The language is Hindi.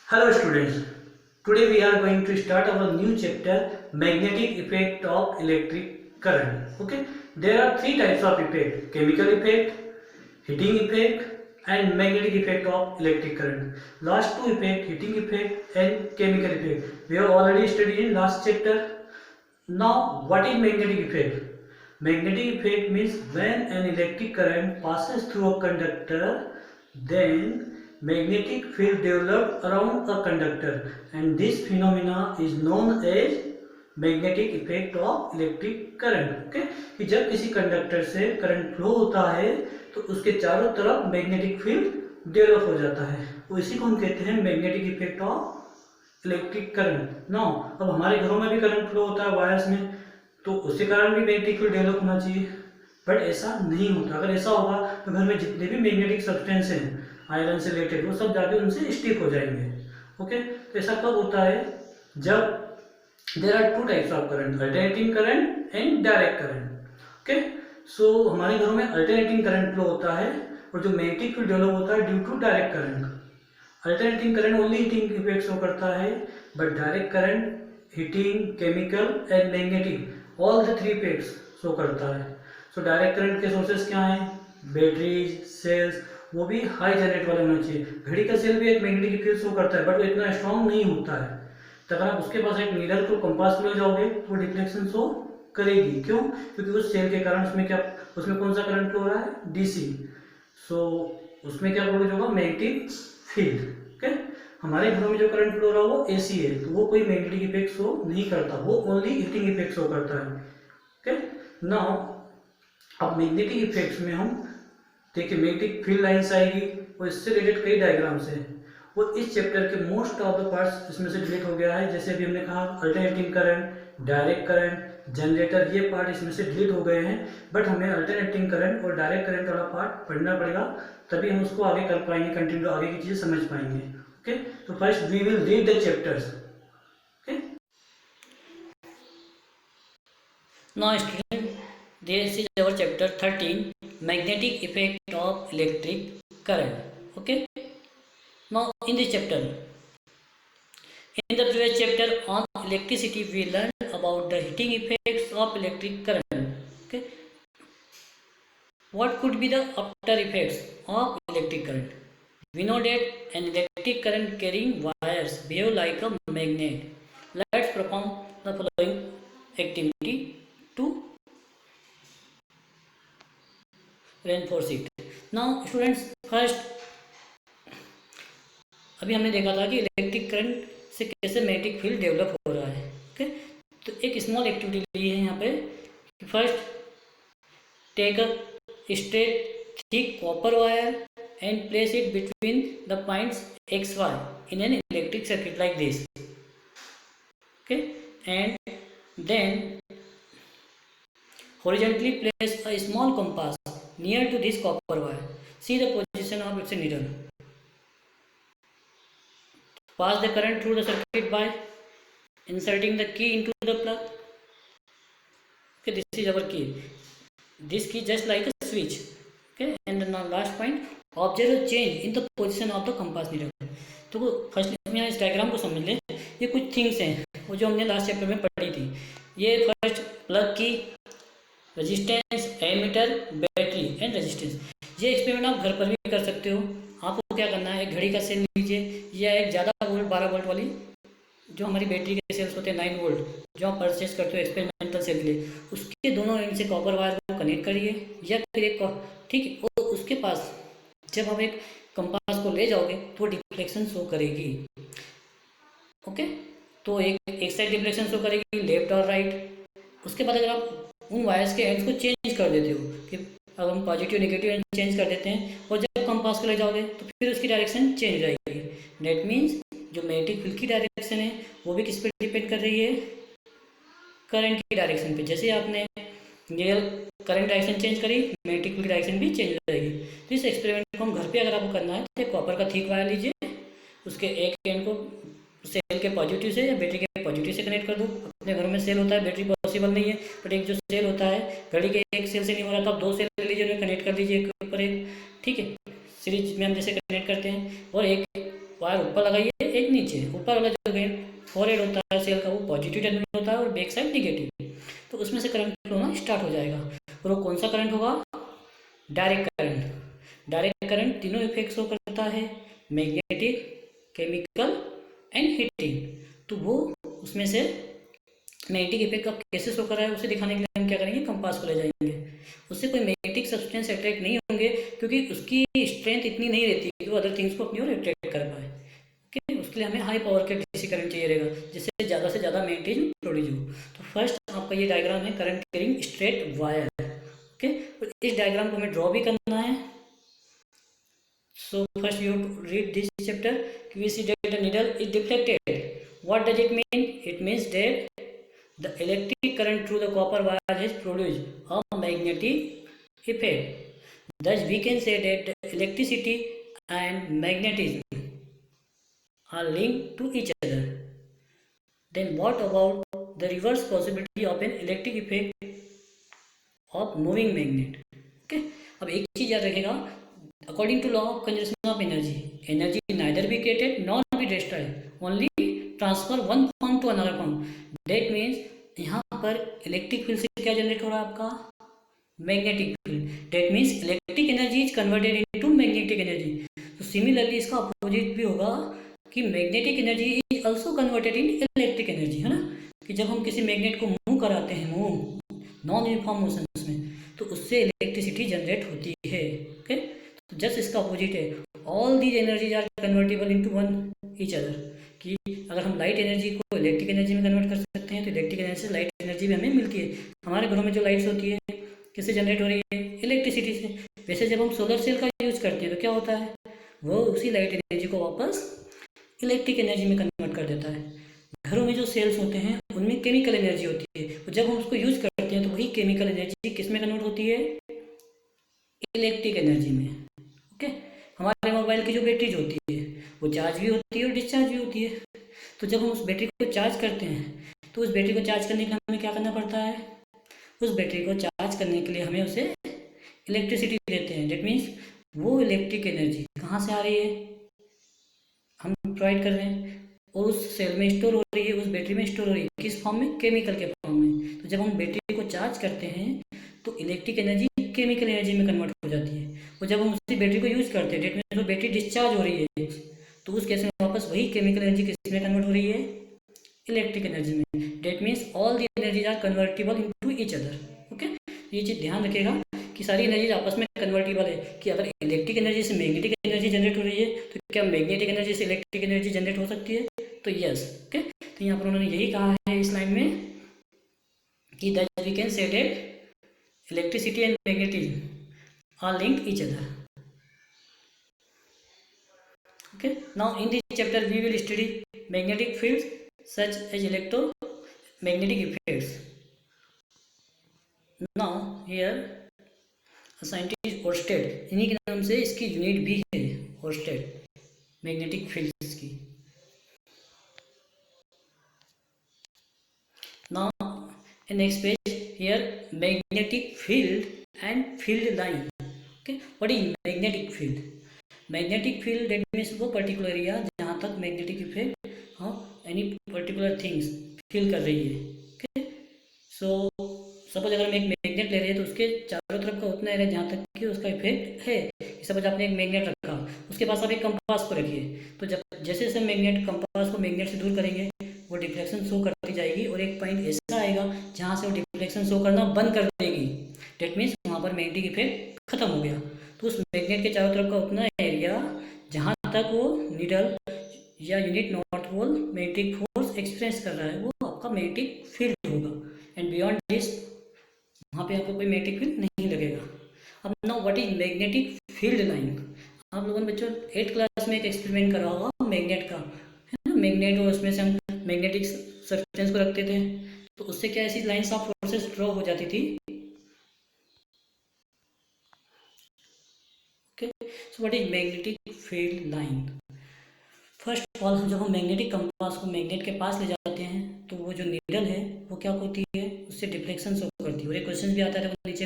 Hello students, today we are going to start our new chapter magnetic effect of electric current. Okay, there are three types of effect: chemical effect, heating effect and magnetic effect of electric current. Last two effect, heating effect and chemical effect, we have already studied in last chapter. Now what is magnetic effect? Magnetic effect means when an electric current passes through a conductor, then magnetic field develops around a conductor, and this phenomena is known as magnetic effect of electric current. Okay, कि जब किसी कंडक्टर से करंट फ्लो होता है तो उसके चारों तरफ मैग्नेटिक फील्ड डेवलप हो जाता है, तो इसी को हम कहते हैं magnetic effect of electric current. No, अब हमारे घरों में भी करंट फ्लो होता है वायर्स में, तो उसके कारण भी मैग्नेटिक फील्ड डेवलप होना चाहिए, बट ऐसा नहीं होता। अगर ऐसा होगा तो घर में जितने भी मैग्नेटिक सब्सटेंस हैं आयरन से रिलेटेड, वो सब जाके उनसे स्टिक हो जाएंगे। ओके, तो ऐसा कब होता है? जब there are two types of current, alternating current and direct current. Okay, so हमारे घरों में अल्टरनेटिंग करंट फ्लो होता है और जो मैग्नेटिक फील्ड डेवलप होता है due to direct current. Alternating current only heating effect show करता है, but direct current heating, chemical and magnetic all the three effects show करता है। सो डायरेक्ट करंट के सोर्सेस क्या हैं? बैटरीज, सेल्स, वो भी हाई जनरेट वाले होना चाहिए। घड़ी का सेल भी एक मैग्नेटिक फील्ड शो करता है, बट वो इतना स्ट्रॉन्ग नहीं होता है। तो अगर आप उसके पास एक नीडल को कंपास में ले जाओगे तो वो डिफ्लेक्शन शो करेगी। क्यों? क्योंकि उस सेल के कारण उसमें कौन सा करंट फ्लो हो रहा है? डीसी। सो उसमें क्या प्रोड्यूस होगा? Magnetic field. ओके, हमारे घरों में जो करंट फ्लो हो रहा है वो एसी है, तो वो कोई मैग्नेटिक इफेक्ट शो नहीं करता, वो ओनली हीटिंग इफेक्ट शो करता है। ओके, नाउ अब मैग्नेटिक इफेक्ट्स में हम देखिए मैग्नेटिक फील्ड लाइन्स आएगी और इससे रिलेटेड कई डायग्राम्स हैं, और इस चैप्टर के मोस्ट ऑफ द पार्ट्स इसमें से डिलीट हो गया है। जैसे अभी हमने कहा alternating current, direct current, generator, ये पार्ट इसमें से डिलीट हो गए हैं, बट हमें अल्टरनेटिंग करंट और डायरेक्ट करंट वाला पार्ट पढ़ना पड़ेगा, तभी हम उसको आगे कर पाएंगे, कंटिन्यू आगे की चीज़ें समझ पाएंगे। ओके, तो first we will read the chapters. Okay, now student, this is our chapter 13, magnetic effect of electric current. Okay, now in this chapter, in the previous chapter on electricity, we learned about the heating effects of electric current. Okay, what could be the after effects of electric current? We know that an electric current carrying wires behave like a magnet. Let's perform the following activity to reinforce it. Now students, first अभी हमने देखा था कि इलेक्ट्रिक करंट से कैसे मैग्नेटिक फील्ड डेवलप हो रहा है। ओके, तो एक स्मॉल एक्टिविटी ली है यहाँ पे। First, take a straight thick copper wire and place it between the points X Y in an electric circuit like this. Okay, and then horizontally place a small compass near to this copper wire. See the position of its needle. Pass the current through the circuit by inserting the key into the plug. Okay, this is our key. This key just like a switch. Okay, and the last point, observe a change in the position of the compass needle. तो फर्स्ट हम यहाँ इस डायग्राम को समझ लें। ये कुछ थिंग्स हैं वो जो हमने लास्ट चैप्टर में पढ़ी थी। ये फर्स्ट प्लग की, resistance, ammeter, battery and resistance. ये एक्सपेरिमेंट आप घर पर भी कर सकते हो। आपको क्या करना है, एक घड़ी का सेल लीजिए या एक ज़्यादा वोल्ट 12 वोल्ट वाली जो हमारी बैटरी के सेल्स होते हैं 9 वोल्ट, जो आप परचेज करते हो एक्सपेरिमेंटल सेल के लिए, उसके दोनों एंड से कॉपर वायर को कनेक्ट करिए, या फिर एक, ठीक है, और उसके पास जब हम एक कंपास को ले जाओगे तो डिफ्लेक्शन शो करेगी। ओके, तो एक साइड डिफ्लेक्शन शो करेगी, लेफ्ट और राइट। उसके बाद अगर आप उन वायर्स के एंड्स को चेंज कर देते हो कि अब हम पॉजिटिव नेगेटिव एंड चेंज कर देते हैं, और जब कंपास को ले जाओगे तो फिर उसकी डायरेक्शन चेंज रहेगी। डेट मीन्स जो मैग्नेटिक फील्ड की डायरेक्शन है वो भी किस पे डिपेंड कर रही है? करंट की डायरेक्शन पे। जैसे आपने ये करंट डायरेक्शन चेंज करी, मैग्नेटिक फील्ड की डायरेक्शन भी चेंज हो जाएगी। तो इस एक्सपेरिमेंट को हम घर पे अगर आपको करना है तो कॉपर का थिक वायर लीजिए, उसके एक एंड को सेल के पॉजिटिव से या बैटरी के पॉजिटिव से कनेक्ट कर दो। अपने घरों में सेल होता है, बैटरी पॉसिबल नहीं है, बट एक जो सेल होता है घड़ी के एक सेल से नहीं हो रहा, तो आप 2 सेल ले लीजिए, उन्हें कनेक्ट कर दीजिए एक ऊपर एक। ठीक है, सीरीज में हम जैसे कनेक्ट करते हैं, और एक वायर ऊपर लगाइए, एक नीचे। ऊपर वाला जो फॉरहेड होता है सेल का, वो पॉजिटिव टर्मिनल होता है और बैक साइड निगेटिव। तो उसमें से करंट फ्लो होना स्टार्ट हो जाएगा। और वो कौन सा करंट होगा? Direct current. डायरेक्ट करंट तीनों इफेक्ट शो करता है, मैग्नेटिक, केमिकल एंड हीटिंग। तो वो उसमें से मैग्नेटिक इफेक्ट अब कैसे शो कर रहा है उसे दिखाने के लिए हम क्या करेंगे, कंपास को ले जाएंगे। उससे कोई मैग्नेटिक सब्सटेंस अट्रैक्ट नहीं होंगे, क्योंकि उसकी स्ट्रेंथ इतनी नहीं रहती कि वो अदर थिंग्स को अपनी ओर अट्रैक्ट कर पाए। ओके, उसके लिए हमें हाई पावर के डीसी करंट चाहिए रहेगा, जिससे ज़्यादा से ज़्यादा मैग्नेटिज्म प्रोड्यूस हो। तो फर्स्ट आपका ये डायग्राम है current carrying straight wire. Okay, तो इस डायग्राम को हमें ड्रॉ भी करना है। So first you have to read this chapter. We see that the needle is deflected. What does it mean? It means that the electric current through the copper wire has produced a magnetic effect. Thus we can say that electricity and magnetism are linked to each other. Then what about the reverse possibility of an electric effect of moving magnet? Okay, अब एक चीज याद रखेगा, according to law of conservation of energy neither be created nor be destroyed, only transfer one form to another form. That means यहाँ पर इलेक्ट्रिक फील्ड से क्या जनरेट हो रहा है आपका? Magnetic field. That means electric energy is converted into magnetic energy. तो सिमिलरली इसका अपोजिट भी होगा कि magnetic energy is also converted in electric energy, है ना? कि जब हम किसी मैग्नेट को मूव कराते हैं, मूव नॉन यूनिफॉर्म मोशन में, तो उससे इलेक्ट्रिसिटी जनरेट होती है। ओके, तो जस्ट इसका अपोजिट है, all these energies are convertible into one each other. कि अगर हम लाइट एनर्जी को इलेक्ट्रिक एनर्जी में कन्वर्ट कर सकते हैं, तो इलेक्ट्रिक एनर्जी से लाइट एनर्जी भी हमें मिलती है। हमारे घरों में जो लाइट्स होती है किससे जनरेट हो रही है? इलेक्ट्रिसिटी से। वैसे जब हम सोलर सेल का यूज करते हैं तो क्या होता है, वो उसी लाइट एनर्जी को वापस इलेक्ट्रिक एनर्जी में कन्वर्ट कर देता है। घरों में जो सेल्स होते हैं उनमें केमिकल एनर्जी होती है, तो जब हम उसको यूज करते हैं तो वही केमिकल एनर्जी किस में कन्वर्ट होती है? इलेक्ट्रिक एनर्जी में। ओके, हमारे मोबाइल की जो बैटरीज होती है वो चार्ज भी होती है और डिस्चार्ज भी होती है। तो जब हम उस बैटरी को चार्ज करते हैं तो उस बैटरी को चार्ज करने के लिए हमें क्या करना पड़ता है? उस बैटरी को चार्ज करने के लिए हमें उसे इलेक्ट्रिसिटी देते हैं। डेट मीन्स वो इलेक्ट्रिक एनर्जी कहाँ से आ रही है? हम प्रोवाइड कर रहे हैं, और उस सेल में स्टोर हो रही है, उस बैटरी में स्टोर हो रही है। किस फॉर्म में? केमिकल के फॉर्म में। तो जब हम बैटरी को चार्ज करते हैं तो इलेक्ट्रिक एनर्जी केमिकल एनर्जी में कन्वर्ट हो जाती है, और जब हम उसी बैटरी को यूज करते हैं, डेट मीन्स वो बैटरी डिस्चार्ज हो रही है, तो उस केस में वापस वही केमिकल एनर्जी किस में कन्वर्ट हो रही है? इलेक्ट्रिक एनर्जी में। That means all the energies are convertible into each other. Okay, ये चीज़ ध्यान रखिएगा कि सारी एनर्जीज आपस में कन्वर्टिबल है। कि अगर इलेक्ट्रिक एनर्जी से मैग्नेटिक एनर्जी जनरेट हो रही है तो क्या मैग्नेटिक एनर्जी से इलेक्ट्रिक एनर्जी जनरेट हो सकती है? तो यस। ओके, तो यहाँ पर उन्होंने यही कहा है इस लाइन में कि that we can say that electricity and magnetism are linked each other. Okay, now in this chapter we will study magnetic fields such as electromagnetic effects. Now here a scientist Oersted, इन्हीं के नाम से इसकी यूनिट भी है, Oersted मैग्नेटिक फील्ड्स की। Now in next page here magnetic field and field line. Okay, what is magnetic field? Magnetic field that means वो पर्टिकुलर एरिया जहाँ तक मैग्नेटिक इफेक्ट हाँ एनी पर्टिकुलर थिंग्स फील कर रही है। ओके, सो सपोज अगर हम एक मैग्नेट ले रहे हैं तो उसके चारों तरफ का उतना एरिया जहाँ तक कि उसका इफेक्ट है। सपोज आपने एक मैग्नेट रखा, उसके पास आप एक कंपास को रखिए, तो जब जैसे जैसे मैग्नेट कंपास को मैग्नेट से दूर करेंगे वो डिफ्लेक्शन शो करती जाएगी, और एक पॉइंट ऐसा आएगा जहाँ से वो डिफ्लेक्शन शो करना बंद कर देगी। डेट मीन्स वहाँ पर मैग्नेटिक इफेक्ट खत्म हो गया। तो उस मैग्नेट के चारों तरफ का उतना एरिया जहाँ तक वो नीडल या unit north pole magnetic force experience कर रहा है वो आपका मैग्नेटिक फील्ड होगा। एंड बियॉन्ड दिस वहाँ पे आपको कोई मैग्नेटिक फील्ड नहीं लगेगा। अब now what is magnetic field line? आप लोगों ने बच्चों 8th क्लास में एक एक्सपेरिमेंट करा होगा मैग्नेट का, है ना? मैग्नेट और उसमें से हम मैग्नेटिक सब्सटेंस को रखते थे, तो उससे क्या ऐसी लाइन्स ऑफ फोर्सेस ड्रॉ हो जाती थी। Okay, so what is magnetic field line? First of all जब हम मैग्नेटिक कंपास को मैग्नेट के पास ले जाते हैं तो वो जो नीडल है वो क्या होती है, उससे डिफ्लेक्शन शो करती है। और एक क्वेश्चन भी आता है, नीचे